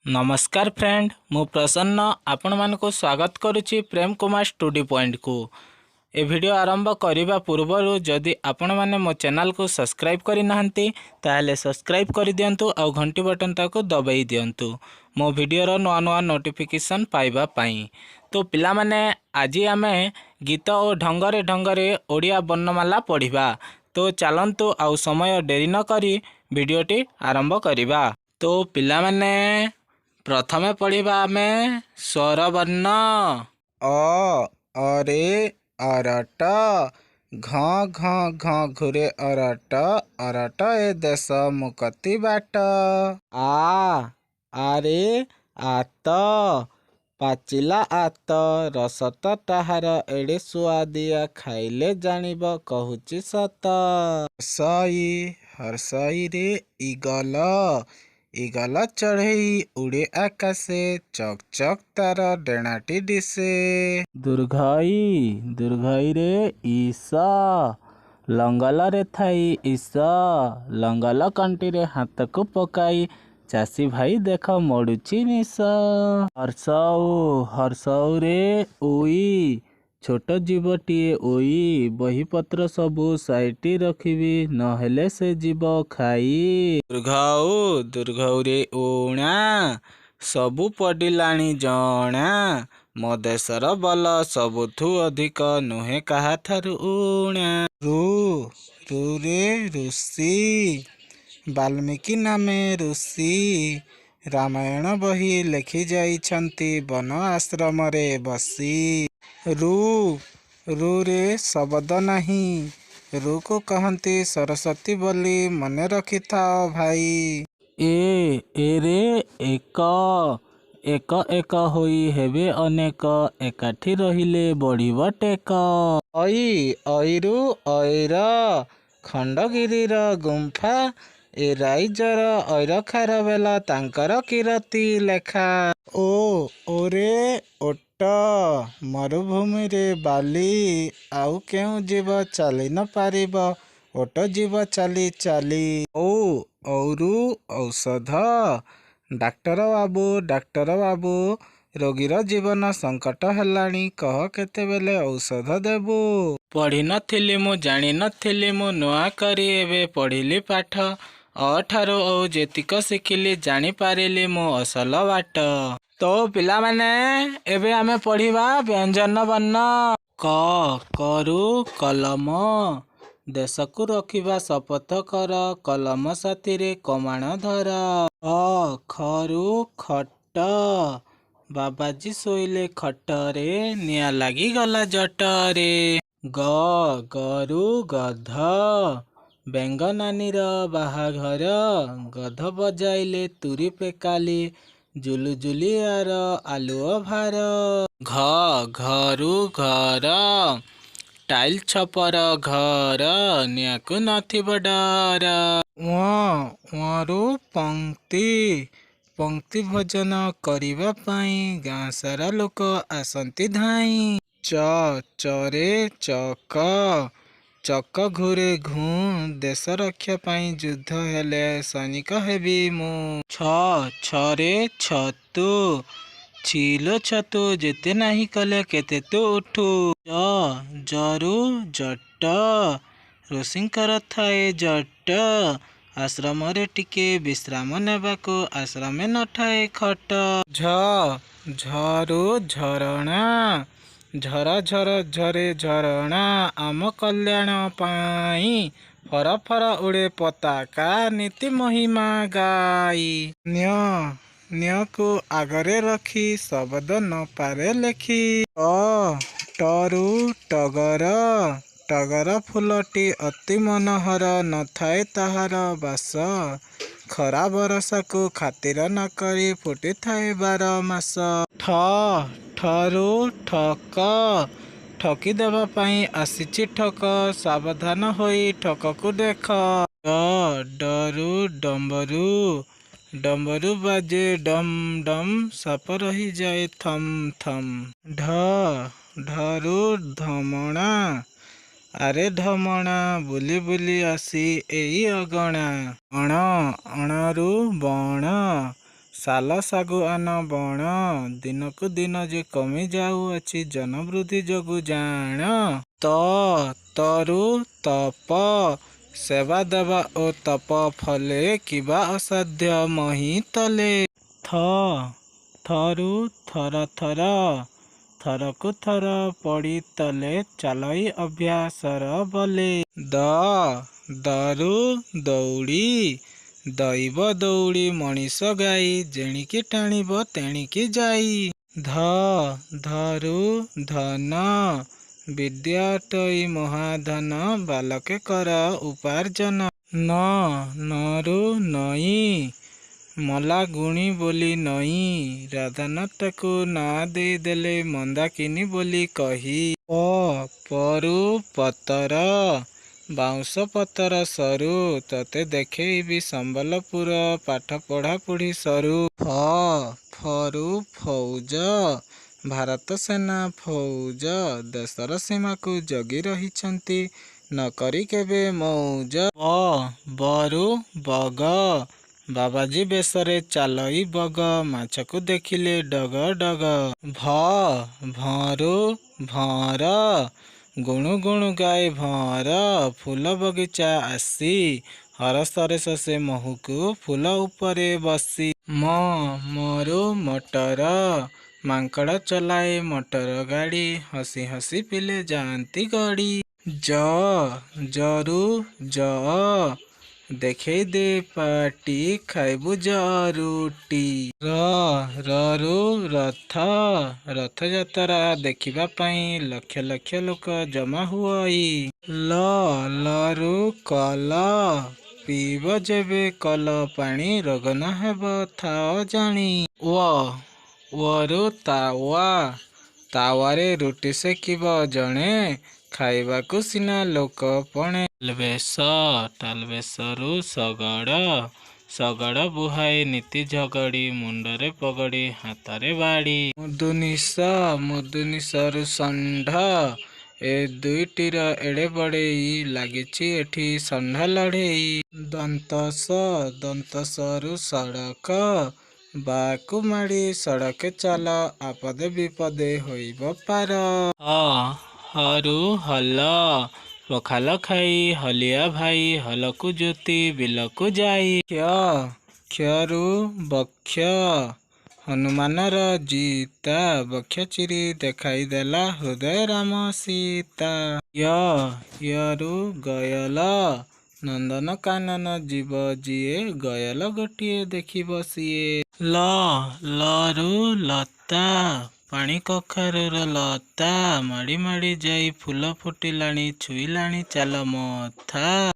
नमस्कार फ्रेंड, मु प्रसन्न आपण मानक स्वागत करुच्ची प्रेम कुमार स्टडी पॉइंट को। ए वीडियो आरंभ करने पूर्वर जदि आपण माने मो चैनल को सब्सक्राइब करि नाहंती ताहले सब्सक्राइब कर दियंतु और घंटी बटन ताको दबाई दियंतु मो वीडियो नुआ नुआ नोटिफिकेशन पाइबा पाई। तो पिला माने आज आमे गीत और ढंगरे ढंगरे ओडिया वर्णमाला पढ़िबा। तो चलंतु आउ समय डेरी न करी वीडियोटी आरंभ करिबा। तो पिला माने प्रथमे पढ़िबा आमे स्वर वर्ण अरे अरट घ घ घ घुरे अरट अरट ए देश मुकति बाट आरे आत पाचिला आत रसत ताहार एड़े सुआदिया खाइले जानिब कहूची सत सई हर्षई रे इगल इगल चढ़ई उड़े आकाशे चक चक तार डेणाटी दिसे दुर्घई रे ईश लंगल रे थाई ईश लंगल कंटी रे हाथ को पकाई चासी भाई देख मड़ुची निश हर्षऊ रे उई छोट जीवटीए ओई बहीपत्र सबू साइटी रखिबी नहेले से जीव खाई दुर्घऊ रे ओणा सबू पडिलाणी जणा मो देशर बल सबुठू अधिक नुहे काहा थारु उणा रू रे ऋषि वाल्मीकि नामे ऋषि रामायण बही लेखि जाइछंती वन आश्रम रे बसी रू रे शब्द नहीं रू को कहती सरस्वती बोली मने रखि थाओ भाई ए रे एक एक एक होई हेबे अनेक एकाठी रहिले बढ़िब टेक अईरु अईर खंडगिरीर गुंफा ए राइजर ऐर खार बेला तांकर किरती लेखा ओरे ओट मरुभूमि रे बाली आउ केउ जीव चली न पारिब ओट जीव चली चली औरु औषध डाक्टर बाबू रोगीर जीवन संकट हेलाणी कह केतेबेले औषध देबू पढ़ी नथिली मु जानी नथिली मु नुआ करी एबे पढ़िली पाठ अठारो औ जेतिक शिखिली जानी पारिली मु असल बाट। तो पिला माने एबे आमे पढ़िबा व्यंजन वर्ण करू कलम देशकु रखिबा शपथ कर कलम साथी रे कमाण धर खरू खट बाबाजी सोइले खटरे निया लागी गला जटरे गरू गध बेंग नानीर बाहाघर गध बजाइले तुरी पेकाली जुलु जुलियार आलुओ भार घरू घर टाइल छपर घर नियाकु नथिब डर वरु पंक्ति भोजन करिबा पाई गाँ सारा लोक आसंती धाई चरे चक घुरे घूँ देश रक्षा पाई युद्ध हेले सैनिक हेबी मु छरे छतु छिलो छतु जेते नाही कले केते तु उठू जरू जट ऋषिंकर थाए जट आश्रम रे टिके विश्राम नेबाको आश्रमे नठाए खट झरू झरणा झर झर झरे झरणा आम कल्याण पाई फर फर उड़े पताका नीति महिमा गाई न्य को आगरे रखी शब्द न पारे लेखी टरू टगर फूलटी अति मनोहर न थाए ताहार बास खरा बरसा को खातिर न करी फुटी थाए 12 मास ठरू ठक ठकी देवा पाई आसीची ठक सावधान होई ठक को देख डरू डम्बरू बाजे डम डम साप रही जाए थम थम ढरू धमणा आरे ढमणा बुली बुली आसी एई अगणा अणरू बण ଶାଲ ଶାଗୁଆନ ବଣ ଦିନକୁ ଦିନ ଯେ କମି ଯାଉଅଛି ଜନବୃଦ୍ଧି ଯୋଗୁ ଜାଣ। ତରୁ ତପ ସେବା ଦେବା ଓ ତପ ଫଲେ କିବା ଅସାଧ୍ୟ ମହି ତଲେ। ଥରୁ ଥର ଥର ଥରକୁ ଥର ପଡ଼ି ତଲେ ଚାଲଇ ଅଭ୍ୟାସର ବଲେ। ଦରୁ ଦୌଡ଼ି ଦଇବ ଦୌଡ଼ି ମଣିଷ ଗାଇ ଯେଣିକି ଟାଣିବ ତେଣିକି ଯାଇ। ଧରୁ ଧନ ବିଦ୍ୟା ଅଟଇ ମହାଧନ ବାଲକେ କର ଉପାର୍ଜନ। ନରୁ ନଈ ମଲା ଗୁଣି ବୋଲି ନଈ ରାଧାନାଥକୁ ନାଁ ଦେଇଦେଲେ ମନ୍ଦାକିନୀ ବୋଲି କହି। ପରୁ ପତର ବାଉଁଶ ପତର ସରୁ ତତେ ଦେଖେଇବି ସମ୍ବଲପୁର ପାଠ ପଢ଼ାପଢ଼ି ସରୁ। ଫରୁ ଫୌଜ ଭାରତ ସେନା ଫୌଜ ଦେଶର ସୀମାକୁ ଜଗି ରହିଛନ୍ତି ନକରି କେବେ ମଉଜ। ବରୁ ବଗ ବାବାଜୀ ବେଶରେ ଚାଲଇ ବଗ ମାଛକୁ ଦେଖିଲେ ଡଗ ଡଗ। ଭରୁ ଭଁର ଗୁଣୁ ଗୁଣୁ ଗାଏ ଭଁର ଫୁଲ ବଗିଚା ଆସି ହରସରେ ଶୋଷେ ମହୁକୁ ଫୁଲ ଉପରେ ବସି। ମରୁ ମଟର ମାଙ୍କଡ଼ ଚଲାଏ ମଟର ଗାଡ଼ି ହସି ହସି ପିଲେ ଯାଆନ୍ତି ଗଡ଼ି। ଜରୁ ଯଅ ଦେଖେଇ ଦେ ପାଟି ଖାଇବୁ ଯଅ ରୁଟି। ରରୁ ରଥ ରଥଯାତ୍ରା ଦେଖିବା ପାଇଁ ଲକ୍ଷ ଲକ୍ଷ ଲୋକ ଜମା ହୁଅଇ। ଲରୁ କଲ ପିଇବ ଯେବେ କଲ ପାଣି ରୋଗ ନ ହେବ ଥାଅ ଜାଣି। ୱରୁ ତାୱା ତାୱାରେ ରୁଟି ସେକିବ ଜଣେ ଖାଇବାକୁ ସିନା ଲୋକ ପଣେ। ଟାଲବେସରୁ ଶଗଡ଼ ବୁହାଇ ନୀତି ଝଗଡ଼ି ମୁଣ୍ଡରେ ପଗଡ଼ି ହାତରେ ବାଡ଼ି। ମୁର୍ଦ୍ଦୁନିସରୁ ଷଣ୍ଢ ଏ ଦୁଇଟିର ଏଡ଼େ ବଡ଼େଇ ଲାଗିଛି ଏଠି ଷଣ୍ଢ ଲଢ଼େଇ। ଦନ୍ତସରୁ ସଡ଼କ ବାଆକୁ ମାଡ଼ି ସଡ଼କେ ଚାଲ ଆପଦେ ବିପଦେ ହୋଇବ ପାର। ହରୁ ହଲ ପଖାଲ ଖାଇ ହଲିଆ ଭାଇ ହଲକୁ ଜୋତି ବିଲକୁ ଯାଇ। କ୍ଷରୁ ବକ୍ଷ ହନୁମାନର ଜିତା ବକ୍ଷ ଚିରି ଦେଖାଇଦେଲା ହୃଦୟ ରାମ ସୀତା। ୟରୁ ଗୟଲ ନନ୍ଦନ କାନନ ଯିବ ଯିଏ ଗୟଲ ଗୋଟିଏ ଦେଖିବ ସିଏ। ଲରୁ ଲତା ପାଣି କଖାରୁର ଲତା ମାଡ଼ି ମାଡ଼ି ଯାଇ ଫୁଲ ଫୁଟିଲାଣି ଛୁଇଁଲାଣି ଚାଲ ମଥା।